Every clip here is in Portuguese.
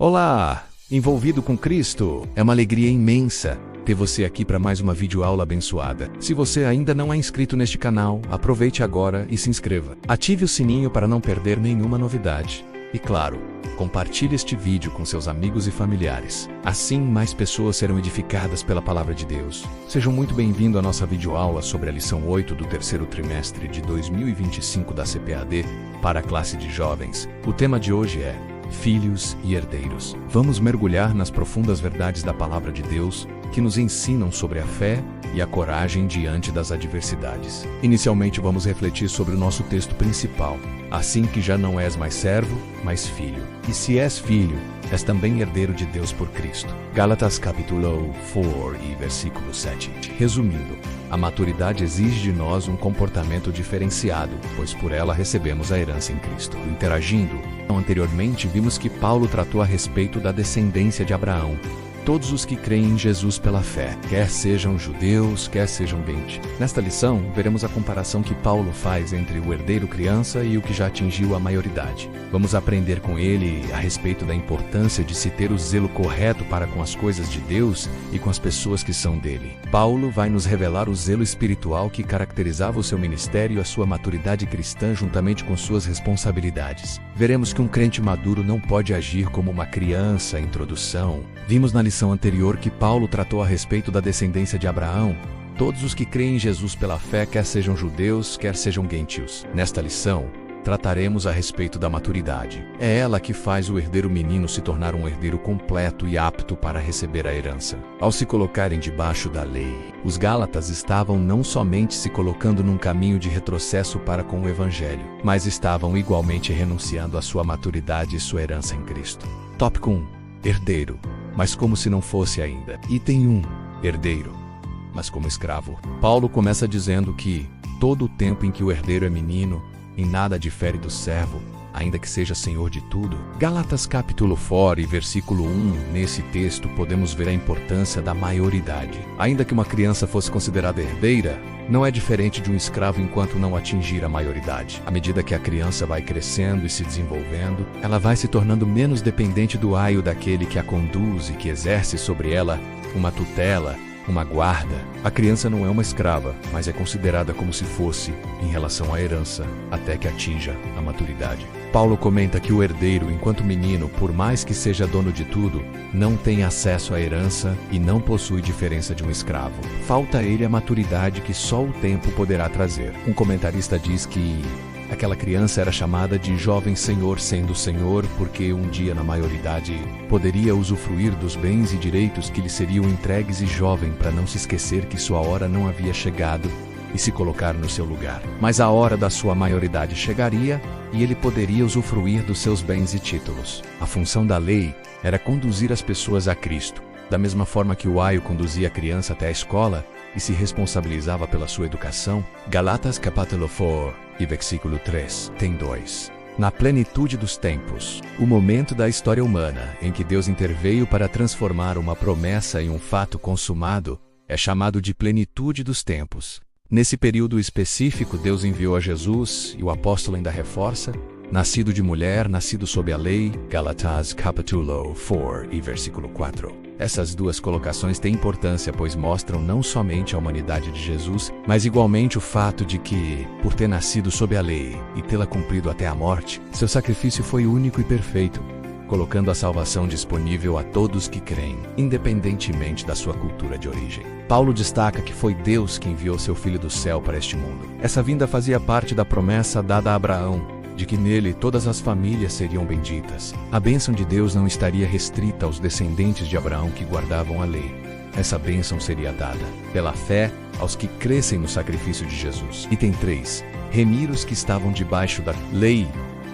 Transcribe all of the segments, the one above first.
Olá! Envolvido com Cristo? É uma alegria imensa ter você aqui para mais uma videoaula abençoada. Se você ainda não é inscrito neste canal, aproveite agora e se inscreva. Ative o sininho para não perder nenhuma novidade. E claro, compartilhe este vídeo com seus amigos e familiares. Assim, mais pessoas serão edificadas pela palavra de Deus. Sejam muito bem-vindos à nossa videoaula sobre a lição 8 do terceiro trimestre de 2025 da CPAD para a classe de jovens. O tema de hoje é Filhos e Herdeiros. Vamos mergulhar nas profundas verdades da palavra de Deus que nos ensinam sobre a fé e a coragem diante das adversidades. Inicialmente vamos refletir sobre o nosso texto principal. Assim que já não és mais servo, mas filho. E se és filho, és também herdeiro de Deus por Cristo. Gálatas capítulo 4 e versículo 7. Resumindo, a maturidade exige de nós um comportamento diferenciado, pois por ela recebemos a herança em Cristo. Interagindo, anteriormente vimos que Paulo tratou a respeito da descendência de Abraão. Todos os que creem em Jesus pela fé, quer sejam judeus, quer sejam gentios. Nesta lição, veremos a comparação que Paulo faz entre o herdeiro criança e o que já atingiu a maioridade. Vamos aprender com ele a respeito da importância de se ter o zelo correto para com as coisas de Deus e com as pessoas que são dele. Paulo vai nos revelar o zelo espiritual que caracterizava o seu ministério e a sua maturidade cristã juntamente com suas responsabilidades. Veremos que um crente maduro não pode agir como uma criança. Introdução. Vimos na lição anterior que Paulo tratou a respeito da descendência de Abraão. Todos os que creem em Jesus pela fé, quer sejam judeus, quer sejam gentios. Nesta lição, trataremos a respeito da maturidade. É ela que faz o herdeiro menino se tornar um herdeiro completo e apto para receber a herança. Ao se colocarem debaixo da lei, os Gálatas estavam não somente se colocando num caminho de retrocesso para com o Evangelho, mas estavam igualmente renunciando à sua maturidade e sua herança em Cristo. Tópico 1. Herdeiro. Mas como se não fosse ainda. Item 1. Herdeiro. Mas como escravo. Paulo começa dizendo que todo o tempo em que o herdeiro é menino, em nada difere do servo, ainda que seja senhor de tudo. Gálatas capítulo 4 e versículo 1, nesse texto podemos ver a importância da maioridade. Ainda que uma criança fosse considerada herdeira, não é diferente de um escravo enquanto não atingir a maioridade. À medida que a criança vai crescendo e se desenvolvendo, ela vai se tornando menos dependente do aio daquele que a conduz e que exerce sobre ela uma tutela, uma guarda. A criança não é uma escrava, mas é considerada como se fosse em relação à herança, até que atinja a maturidade. Paulo comenta que o herdeiro, enquanto menino, por mais que seja dono de tudo, não tem acesso à herança e não possui diferença de um escravo. Falta a ele a maturidade que só o tempo poderá trazer. Um comentarista diz que aquela criança era chamada de jovem senhor, sendo senhor porque um dia na maioridade poderia usufruir dos bens e direitos que lhe seriam entregues e jovem para não se esquecer que sua hora não havia chegado e se colocar no seu lugar. Mas a hora da sua maioridade chegaria e ele poderia usufruir dos seus bens e títulos. A função da lei era conduzir as pessoas a Cristo. Da mesma forma que o aio conduzia a criança até a escola e se responsabilizava pela sua educação, Gálatas capítulo 4 e versículo 3 tem 2. Na plenitude dos tempos, o momento da história humana em que Deus interveio para transformar uma promessa em um fato consumado é chamado de plenitude dos tempos. Nesse período específico, Deus enviou a Jesus, e o apóstolo ainda reforça, nascido de mulher, nascido sob a lei, Gálatas capítulo 4 e versículo 4. Essas duas colocações têm importância, pois mostram não somente a humanidade de Jesus, mas igualmente o fato de que, por ter nascido sob a lei e tê-la cumprido até a morte, seu sacrifício foi único e perfeito, colocando a salvação disponível a todos que creem, independentemente da sua cultura de origem. Paulo destaca que foi Deus que enviou seu Filho do céu para este mundo. Essa vinda fazia parte da promessa dada a Abraão, de que nele todas as famílias seriam benditas. A bênção de Deus não estaria restrita aos descendentes de Abraão que guardavam a lei. Essa bênção seria dada, pela fé, aos que crescem no sacrifício de Jesus. Item 3. Remir os que estavam debaixo da lei.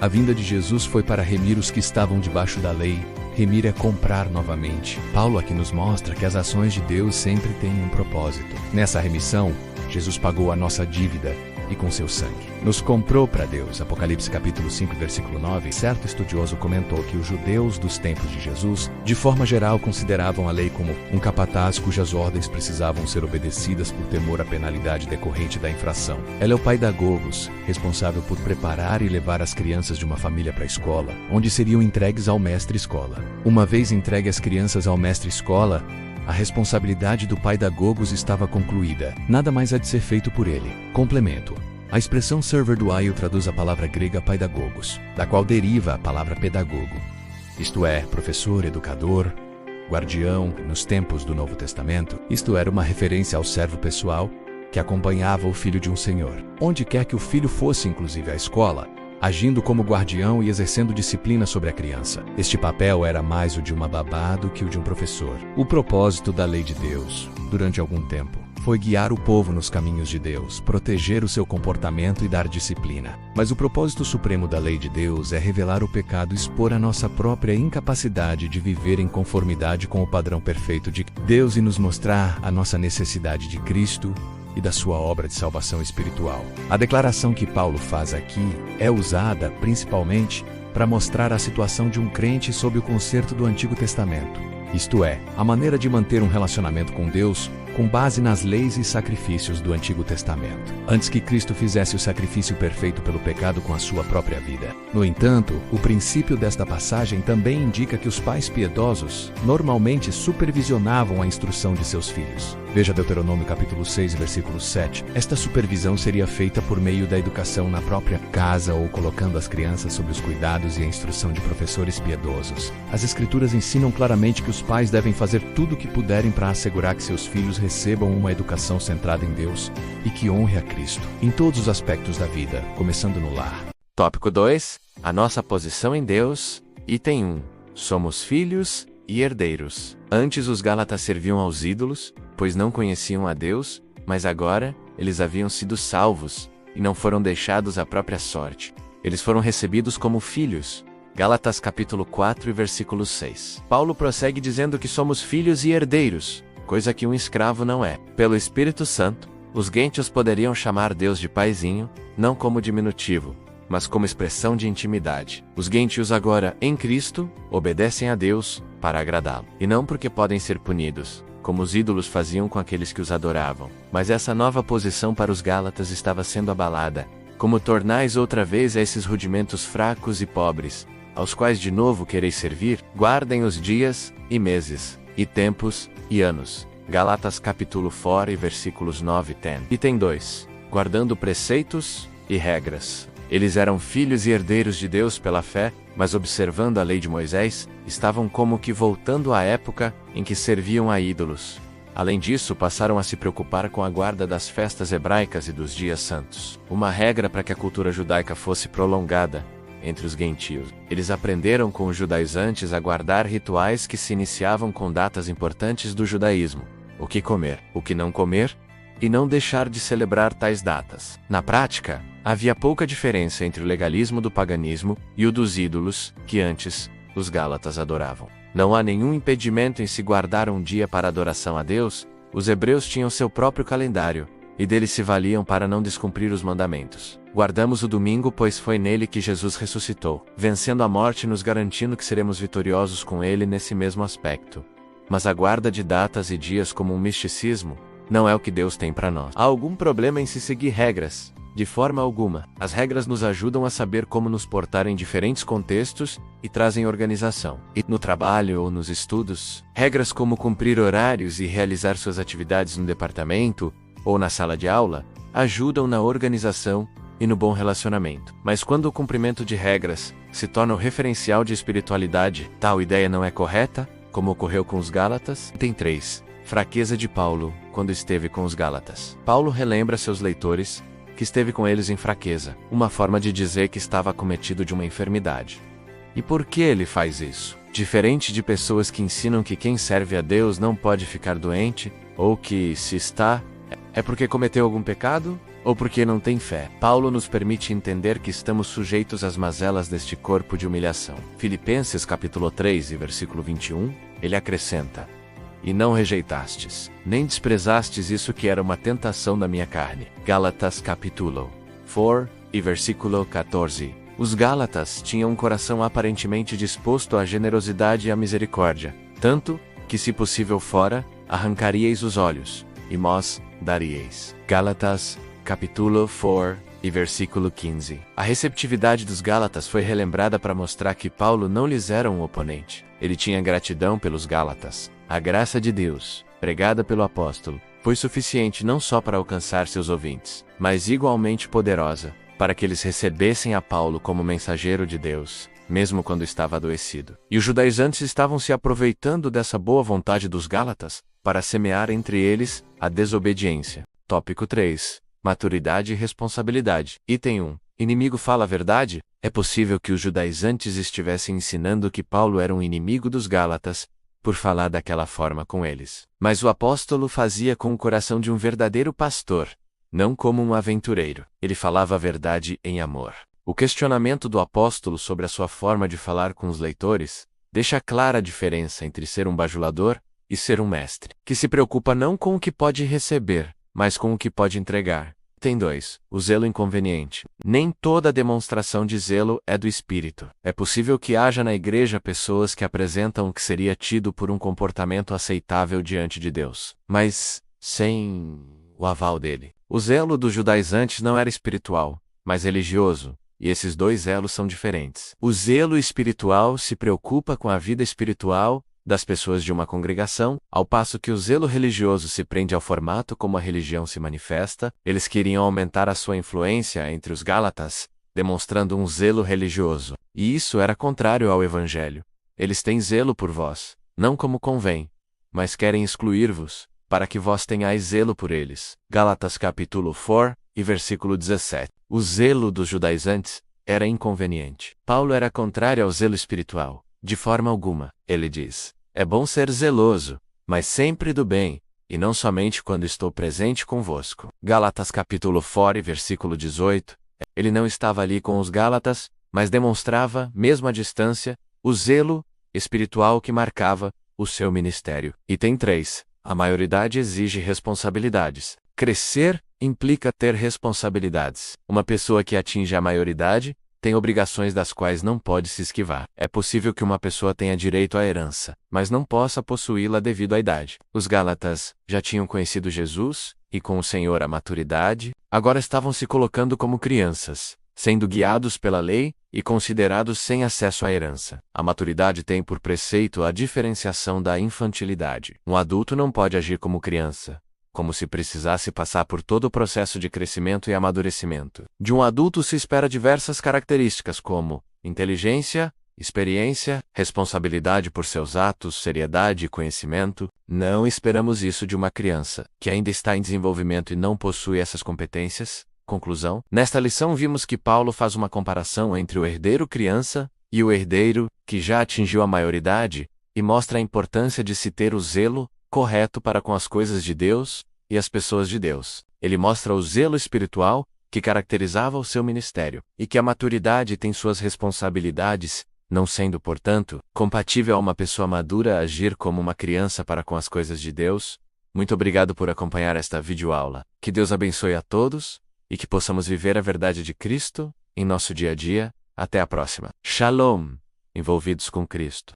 A vinda de Jesus foi para remir os que estavam debaixo da lei. Remir é comprar novamente. Paulo aqui nos mostra que as ações de Deus sempre têm um propósito. Nessa remissão, Jesus pagou a nossa dívida e com seu sangue. Nos comprou para Deus. Apocalipse capítulo 5, versículo 9. Certo estudioso comentou que os judeus dos tempos de Jesus, de forma geral, consideravam a lei como um capataz cujas ordens precisavam ser obedecidas por temor à penalidade decorrente da infração. Ela é o paidagogos, responsável por preparar e levar as crianças de uma família para a escola, onde seriam entregues ao mestre-escola. Uma vez entregue as crianças ao mestre-escola, a responsabilidade do paidagogos estava concluída. Nada mais há de ser feito por ele. Complemento. A expressão server do while traduz a palavra grega paidagogos, da qual deriva a palavra pedagogo. Isto é, professor, educador, guardião, nos tempos do Novo Testamento. Isto era uma referência ao servo pessoal que acompanhava o filho de um senhor. Onde quer que o filho fosse, inclusive à escola, agindo como guardião e exercendo disciplina sobre a criança. Este papel era mais o de uma babá do que o de um professor. O propósito da lei de Deus, durante algum tempo, foi guiar o povo nos caminhos de Deus, proteger o seu comportamento e dar disciplina. Mas o propósito supremo da lei de Deus é revelar o pecado e expor a nossa própria incapacidade de viver em conformidade com o padrão perfeito de Deus e nos mostrar a nossa necessidade de Cristo e da sua obra de salvação espiritual. A declaração que Paulo faz aqui é usada principalmente para mostrar a situação de um crente sob o concerto do Antigo Testamento. Isto é, a maneira de manter um relacionamento com Deus com base nas leis e sacrifícios do Antigo Testamento, antes que Cristo fizesse o sacrifício perfeito pelo pecado com a sua própria vida. No entanto, o princípio desta passagem também indica que os pais piedosos normalmente supervisionavam a instrução de seus filhos. Veja Deuteronômio capítulo 6, versículo 7. Esta supervisão seria feita por meio da educação na própria casa ou colocando as crianças sob os cuidados e a instrução de professores piedosos. As Escrituras ensinam claramente que os pais devem fazer tudo o que puderem para assegurar que seus filhos recebam uma educação centrada em Deus e que honre a Cristo em todos os aspectos da vida, começando no lar. Tópico 2. A nossa posição em Deus. Item 1. Somos filhos e herdeiros. Antes os Gálatas serviam aos ídolos, pois não conheciam a Deus, mas agora eles haviam sido salvos e não foram deixados à própria sorte. Eles foram recebidos como filhos. Gálatas capítulo 4 e versículo 6. Paulo prossegue dizendo que somos filhos e herdeiros, coisa que um escravo não é. Pelo Espírito Santo, os gentios poderiam chamar Deus de paizinho, não como diminutivo, mas como expressão de intimidade. Os gentios agora, em Cristo, obedecem a Deus para agradá-lo, e não porque podem ser punidos, como os ídolos faziam com aqueles que os adoravam. Mas essa nova posição para os Gálatas estava sendo abalada. Como tornais outra vez a esses rudimentos fracos e pobres, aos quais de novo quereis servir? Guardem os dias, e meses, e tempos, e anos. Gálatas capítulo 4 e versículos 9 e 10. Item 2. Guardando preceitos e regras. Eles eram filhos e herdeiros de Deus pela fé, mas observando a lei de Moisés, estavam como que voltando à época em que serviam a ídolos. Além disso, passaram a se preocupar com a guarda das festas hebraicas e dos dias santos. Uma regra para que a cultura judaica fosse prolongada entre os gentios. Eles aprenderam com os judaizantes a guardar rituais que se iniciavam com datas importantes do judaísmo. O que comer, o que não comer, e não deixar de celebrar tais datas. Na prática, havia pouca diferença entre o legalismo do paganismo e o dos ídolos, que antes os Gálatas adoravam. Não há nenhum impedimento em se guardar um dia para adoração a Deus. Os hebreus tinham seu próprio calendário, e dele se valiam para não descumprir os mandamentos. Guardamos o domingo, pois foi nele que Jesus ressuscitou, vencendo a morte e nos garantindo que seremos vitoriosos com ele nesse mesmo aspecto. Mas a guarda de datas e dias como um misticismo não é o que Deus tem para nós. Há algum problema em se seguir regras? De forma alguma. As regras nos ajudam a saber como nos portar em diferentes contextos e trazem organização. E no trabalho ou nos estudos, regras como cumprir horários e realizar suas atividades no departamento ou na sala de aula ajudam na organização e no bom relacionamento. Mas quando o cumprimento de regras se torna o referencial de espiritualidade, tal ideia não é correta, como ocorreu com os Gálatas. Item 3. Fraqueza de Paulo quando esteve com os Gálatas. Paulo relembra seus leitores que esteve com eles em fraqueza, uma forma de dizer que estava acometido de uma enfermidade. E por que ele faz isso? Diferente de pessoas que ensinam que quem serve a Deus não pode ficar doente, ou que, se está, é porque cometeu algum pecado, ou porque não tem fé. Paulo nos permite entender que estamos sujeitos às mazelas deste corpo de humilhação. Filipenses capítulo 3 e versículo 21, ele acrescenta: E não rejeitastes, nem desprezastes isso que era uma tentação da minha carne. Gálatas capítulo 4, e versículo 14. Os Gálatas tinham um coração aparentemente disposto à generosidade e à misericórdia, tanto que, se possível fora, arrancaríeis os olhos, e vós daríeis. Gálatas, capítulo 4, e versículo 15. A receptividade dos Gálatas foi relembrada para mostrar que Paulo não lhes era um oponente. Ele tinha gratidão pelos Gálatas. A graça de Deus, pregada pelo apóstolo, foi suficiente não só para alcançar seus ouvintes, mas igualmente poderosa para que eles recebessem a Paulo como mensageiro de Deus, mesmo quando estava adoecido. E os judaizantes estavam se aproveitando dessa boa vontade dos Gálatas para semear entre eles a desobediência. Tópico 3. Maturidade e responsabilidade. Item 1. Inimigo fala a verdade? É possível que os judaizantes estivessem ensinando que Paulo era um inimigo dos Gálatas, por falar daquela forma com eles. Mas o apóstolo fazia com o coração de um verdadeiro pastor, não como um aventureiro. Ele falava a verdade em amor. O questionamento do apóstolo sobre a sua forma de falar com os leitores deixa clara a diferença entre ser um bajulador e ser um mestre, que se preocupa não com o que pode receber, mas com o que pode entregar. Tem 2. O zelo inconveniente. Nem toda demonstração de zelo é do Espírito. É possível que haja na igreja pessoas que apresentam o que seria tido por um comportamento aceitável diante de Deus, mas sem o aval dele. O zelo dos judaizantes não era espiritual, mas religioso, e esses dois zelos são diferentes. O zelo espiritual se preocupa com a vida espiritual das pessoas de uma congregação, ao passo que o zelo religioso se prende ao formato como a religião se manifesta. Eles queriam aumentar a sua influência entre os Gálatas, demonstrando um zelo religioso, e isso era contrário ao Evangelho. Eles têm zelo por vós, não como convém, mas querem excluir-vos, para que vós tenhais zelo por eles. Gálatas capítulo 4, e versículo 17. O zelo dos judaizantes era inconveniente. Paulo era contrário ao zelo espiritual. De forma alguma, ele diz: é bom ser zeloso, mas sempre do bem, e não somente quando estou presente convosco. Gálatas capítulo 4, versículo 18. Ele não estava ali com os Gálatas, mas demonstrava, mesmo à distância, o zelo espiritual que marcava o seu ministério. Item 3. A maioridade exige responsabilidades. Crescer implica ter responsabilidades. Uma pessoa que atinge a maioridade tem obrigações das quais não pode se esquivar. É possível que uma pessoa tenha direito à herança, mas não possa possuí-la devido à idade. Os Gálatas já tinham conhecido Jesus, e com o Senhor a maturidade, agora estavam se colocando como crianças, sendo guiados pela lei e considerados sem acesso à herança. A maturidade tem por preceito a diferenciação da infantilidade. Um adulto não pode agir como criança, como se precisasse passar por todo o processo de crescimento e amadurecimento. De um adulto se espera diversas características como inteligência, experiência, responsabilidade por seus atos, seriedade e conhecimento. Não esperamos isso de uma criança, que ainda está em desenvolvimento e não possui essas competências. Conclusão: nesta lição vimos que Paulo faz uma comparação entre o herdeiro criança e o herdeiro que já atingiu a maioridade, e mostra a importância de se ter o zelo correto para com as coisas de Deus e as pessoas de Deus. Ele mostra o zelo espiritual que caracterizava o seu ministério, e que a maturidade tem suas responsabilidades, não sendo, portanto, compatível a uma pessoa madura agir como uma criança para com as coisas de Deus. Muito obrigado por acompanhar esta videoaula. Que Deus abençoe a todos, e que possamos viver a verdade de Cristo em nosso dia a dia. Até a próxima. Shalom, envolvidos com Cristo.